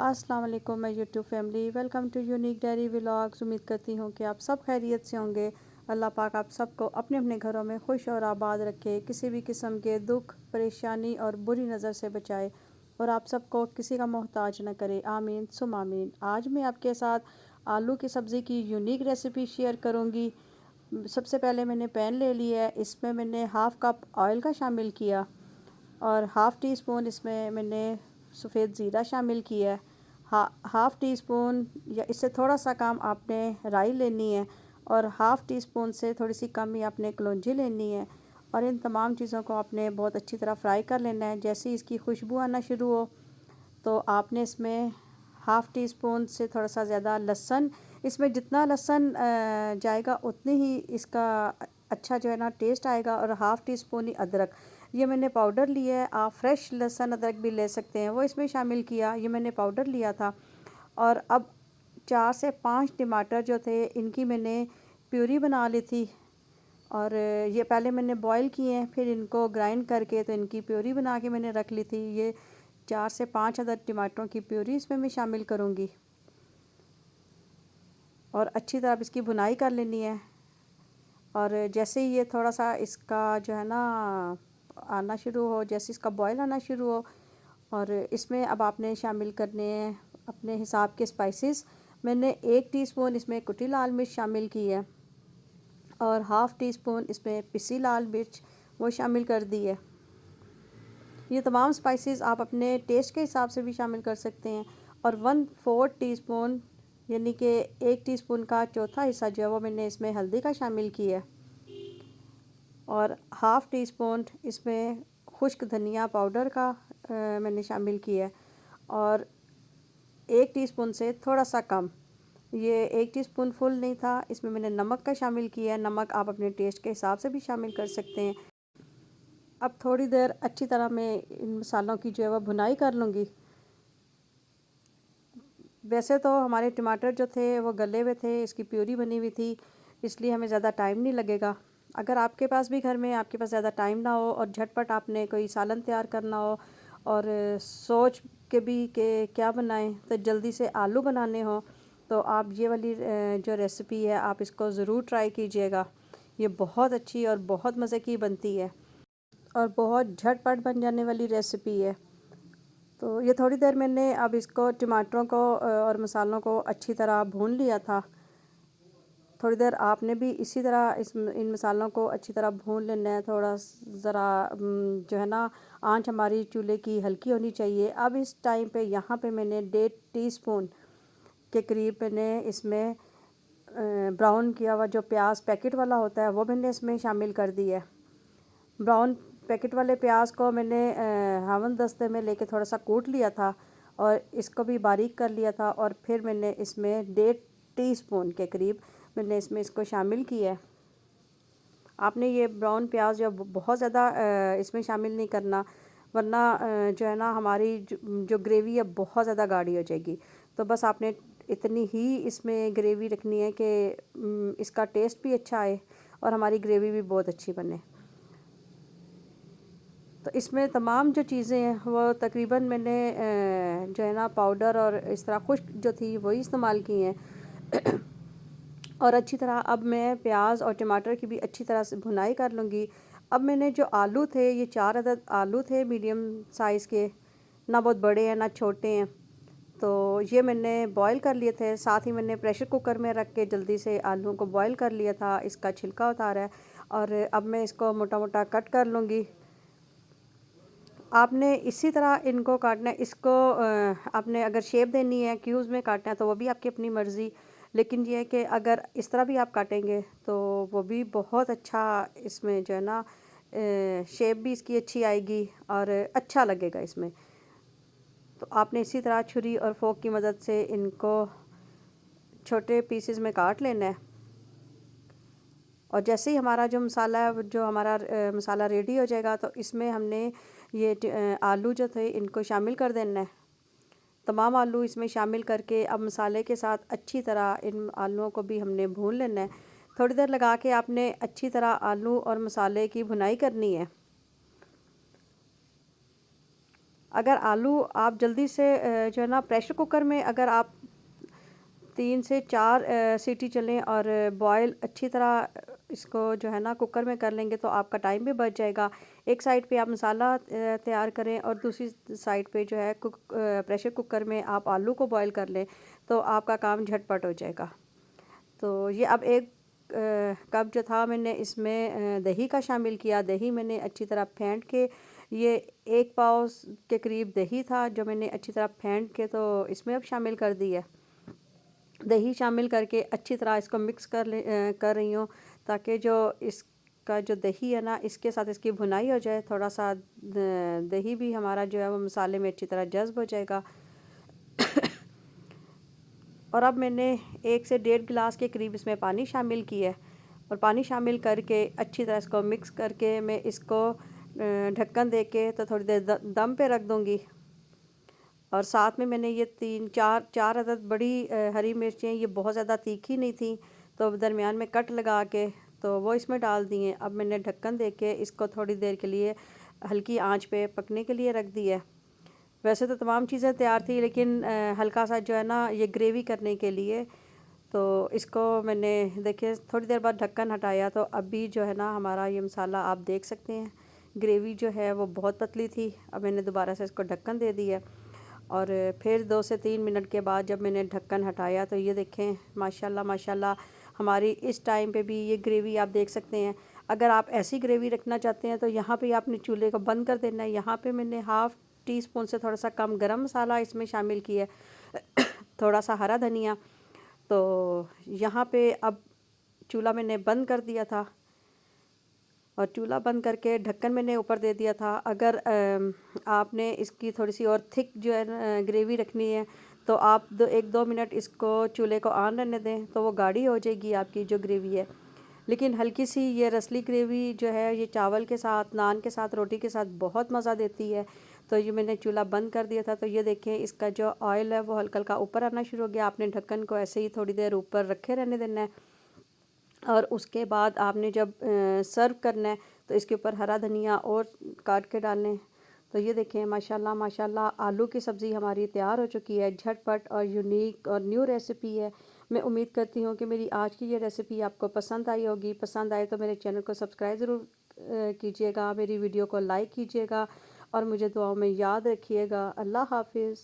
अस्सलाम वालेकुम मैं YouTube family welcome to unique diary vlogs. उम्मीद करती हूँ कि आप सब खैरियत से होंगे। अल्लाह पाक आप सबको अपने अपने घरों में खुश और आबाद रखे, किसी भी किस्म के दुख परेशानी और बुरी नज़र से बचाए और आप सबको किसी का मोहताज न करे। आमीन सुम आमीन। आज मैं आपके साथ आलू की सब्ज़ी की यूनिक रेसिपी शेयर करूँगी। सबसे पहले मैंने पैन ले लिया है, इसमें मैंने हाफ़ कप ऑयल का शामिल किया और हाफ़ टी स्पून इसमें मैंने सफ़ेद ज़ीरा शामिल किया है। हाफ़ टी स्पून या इससे थोड़ा सा कम आपने राई लेनी है और हाफ़ टी स्पून से थोड़ी सी कम ही आपने कलौंजी लेनी है और इन तमाम चीज़ों को आपने बहुत अच्छी तरह फ्राई कर लेना है। जैसे ही इसकी खुशबू आना शुरू हो तो आपने इसमें हाफ़ टी स्पून से थोड़ा सा ज़्यादा लहसुन, इसमें जितना लहसुन जाएगा उतनी ही इसका अच्छा जो है ना टेस्ट आएगा, और हाफ़ टी स्पून ही अदरक, ये मैंने पाउडर लिया है। आप फ्रेश लहसुन अदरक भी ले सकते हैं, वो इसमें शामिल किया। ये मैंने पाउडर लिया था। और अब 4 से 5 टमाटर जो थे इनकी मैंने प्यूरी बना ली थी और ये पहले मैंने बॉईल किए हैं, फिर इनको ग्राइंड करके तो इनकी प्यूरी बना के मैंने रख ली थी। ये 4 से 5 अदद टमाटरों की प्यूरी इसमें मैं शामिल करूँगी और अच्छी तरह इसकी भुनाई कर लेनी है। और जैसे ही ये थोड़ा सा इसका जो है ना आना शुरू हो, जैसे इसका बॉयल आना शुरू हो, और इसमें अब आपने शामिल करने हैं अपने हिसाब के स्पाइसेस। मैंने 1 टीस्पून इसमें कुटी लाल मिर्च शामिल की है और हाफ़ टी स्पून इसमें पिसी लाल मिर्च वो शामिल कर दी है। ये तमाम स्पाइसेस आप अपने टेस्ट के हिसाब से भी शामिल कर सकते हैं। और 1/4 टीस्पून यानी कि 1 टीस्पून का चौथा हिस्सा जो है वो मैंने इसमें हल्दी का शामिल किया है और हाफ़ टी स्पून इसमें खुश्क धनिया पाउडर का मैंने शामिल किया है और 1 टीस्पून से थोड़ा सा कम, ये 1 टीस्पून फुल नहीं था, इसमें मैंने नमक का शामिल किया है। नमक आप अपने टेस्ट के हिसाब से भी शामिल कर सकते हैं। अब थोड़ी देर अच्छी तरह मैं इन मसालों की जो है वह भुनाई कर लूँगी। वैसे तो हमारे टमाटर जो थे वो गले हुए थे, इसकी प्यूरी बनी हुई थी, इसलिए हमें ज़्यादा टाइम नहीं लगेगा। अगर आपके पास भी घर में आपके पास ज़्यादा टाइम ना हो और झटपट आपने कोई सालन तैयार करना हो और सोच के भी कि क्या बनाएं, तो जल्दी से आलू बनाने हो, तो आप ये वाली जो रेसिपी है आप इसको ज़रूर ट्राई कीजिएगा। ये बहुत अच्छी और बहुत मज़े की बनती है और बहुत झटपट बन जाने वाली रेसिपी है। तो ये थोड़ी देर मैंने अब इसको टमाटरों को और मसालों को अच्छी तरह भून लिया था। थोड़ी देर आपने भी इसी तरह इन मसालों को अच्छी तरह भून लेना है। थोड़ा ज़रा जो है ना आंच हमारी चूल्हे की हल्की होनी चाहिए। अब इस टाइम पे यहाँ पे मैंने 1.5 टीस्पून के करीब मैंने इसमें ब्राउन किया हुआ जो प्याज पैकेट वाला होता है वो मैंने इसमें शामिल कर दिया है। ब्राउन पैकेट वाले प्याज को मैंने हावन दस्ते में लेके थोड़ा सा कूट लिया था और इसको भी बारीक कर लिया था और फिर मैंने इसमें 1.5 टीस्पून के करीब मैंने इसमें इसको शामिल किया है। आपने ये ब्राउन प्याज जो बहुत ज़्यादा इसमें शामिल नहीं करना, वरना जो है ना हमारी जो ग्रेवी है बहुत ज़्यादा गाढ़ी हो जाएगी। तो बस आपने इतनी ही इसमें ग्रेवी रखनी है कि इसका टेस्ट भी अच्छा आए और हमारी ग्रेवी भी बहुत अच्छी बने। तो इसमें तमाम जो चीज़ें हैं वो तकरीबन मैंने जो है ना पाउडर और इस तरह खुश्क जो थी वही इस्तेमाल की हैं और अच्छी तरह अब मैं प्याज और टमाटर की भी अच्छी तरह से भुनाई कर लूँगी। अब मैंने जो आलू थे, ये 4 अदद आलू थे मीडियम साइज़ के, ना बहुत बड़े हैं ना छोटे हैं, तो ये मैंने बॉईल कर लिए थे। साथ ही मैंने प्रेशर कुकर में रख के जल्दी से आलूओं को बॉईल कर लिया था। इसका छिलका उतारा है और अब मैं इसको मोटा मोटा कट कर लूँगी। आपने इसी तरह इनको काटना है। इसको आपने अगर शेप देनी है, क्यूब्स में काटना है, तो वो भी आपकी अपनी मर्ज़ी। लेकिन ये है कि अगर इस तरह भी आप काटेंगे तो वो भी बहुत अच्छा इसमें जो है ना शेप भी इसकी अच्छी आएगी और अच्छा लगेगा इसमें। तो आपने इसी तरह छुरी और फोक की मदद से इनको छोटे पीसेस में काट लेना है और जैसे ही हमारा जो मसाला है, जो हमारा मसाला रेडी हो जाएगा, तो इसमें हमने ये आलू जो थे इनको शामिल कर देना है। तमाम आलू इसमें शामिल करके अब मसाले के साथ अच्छी तरह इन आलूओं को भी हमने भून लेना है। थोड़ी देर लगा के आपने अच्छी तरह आलू और मसाले की भुनाई करनी है। अगर आलू आप जल्दी से जो है ना प्रेशर कुकर में अगर आप 3 से 4 सीटी चलें और बॉयल अच्छी तरह इसको जो है ना कुकर में कर लेंगे तो आपका टाइम भी बच जाएगा। एक साइड पे आप मसाला तैयार करें और दूसरी साइड पे जो है प्रेशर कुकर में आप आलू को बॉयल कर लें तो आपका काम झटपट हो जाएगा। तो ये अब एक कप जो था मैंने इसमें दही का शामिल किया। दही मैंने अच्छी तरह फेंट के, ये 1 पाव के करीब दही था जो मैंने अच्छी तरह फेंट के तो इसमें अब शामिल कर दी है। दही शामिल करके अच्छी तरह इसको मिक्स कर रही हूँ ताकि जो इसका जो दही है ना इसके साथ इसकी भुनाई हो जाए। थोड़ा सा दही भी हमारा जो है वो मसाले में अच्छी तरह जज्ब हो जाएगा। और अब मैंने 1 से 1.5 गिलास के करीब इसमें पानी शामिल किया है और पानी शामिल करके अच्छी तरह इसको मिक्स करके मैं इसको ढक्कन दे के तो थोड़ी देर दम पे रख दूँगी। और साथ में मैंने ये 3-4 अदद बड़ी हरी मिर्चें, ये बहुत ज़्यादा तीखी नहीं थी तो दरमियान में कट लगा के तो वो इसमें डाल दिए। अब मैंने ढक्कन दे के इसको थोड़ी देर के लिए हल्की आंच पे पकने के लिए रख दिया है। वैसे तो तमाम चीज़ें तैयार थी लेकिन हल्का सा जो है ना ये ग्रेवी करने के लिए तो इसको मैंने देखिए थोड़ी देर बाद ढक्कन हटाया तो अभी जो है ना हमारा ये मसाला आप देख सकते हैं ग्रेवी जो है वो बहुत पतली थी। अब मैंने दोबारा से इसको ढक्कन दे दिया और फिर 2 से 3 मिनट के बाद जब मैंने ढक्कन हटाया तो ये देखें माशाल्लाह माशाल्लाह हमारी इस टाइम पे भी ये ग्रेवी आप देख सकते हैं। अगर आप ऐसी ग्रेवी रखना चाहते हैं तो यहाँ पे आपने चूल्हे को बंद कर देना है। यहाँ पे मैंने हाफ़ टी स्पून से थोड़ा सा कम गरम मसाला इसमें शामिल किया है थोड़ा सा हरा धनिया। तो यहाँ पे अब चूल्हा मैंने बंद कर दिया था और चूल्हा बंद करके ढक्कन मैंने ऊपर दे दिया था। अगर आपने इसकी थोड़ी सी और थिक जो है ग्रेवी रखनी है तो आप 1-2 मिनट इसको चूल्हे को ऑन रहने दें तो वो गाढ़ी हो जाएगी आपकी जो ग्रेवी है। लेकिन हल्की सी ये रसली ग्रेवी जो है ये चावल के साथ, नान के साथ, रोटी के साथ बहुत मज़ा देती है। तो ये मैंने चूल्हा बंद कर दिया था तो ये देखें इसका जो ऑयल है वो हल्का हल्का ऊपर आना शुरू हो गया। आपने ढक्कन को ऐसे ही थोड़ी देर ऊपर रखे रहने देना है और उसके बाद आपने जब सर्व करना है तो इसके ऊपर हरा धनिया और काट के डालें। तो ये देखें माशाल्लाह माशाल्लाह आलू की सब्ज़ी हमारी तैयार हो चुकी है। झटपट और यूनिक और न्यू रेसिपी है। मैं उम्मीद करती हूँ कि मेरी आज की ये रेसिपी आपको पसंद आई होगी। पसंद आए तो मेरे चैनल को सब्सक्राइब ज़रूर कीजिएगा, मेरी वीडियो को लाइक कीजिएगा और मुझे दुआओं में याद रखिएगा। अल्लाह हाफिज़।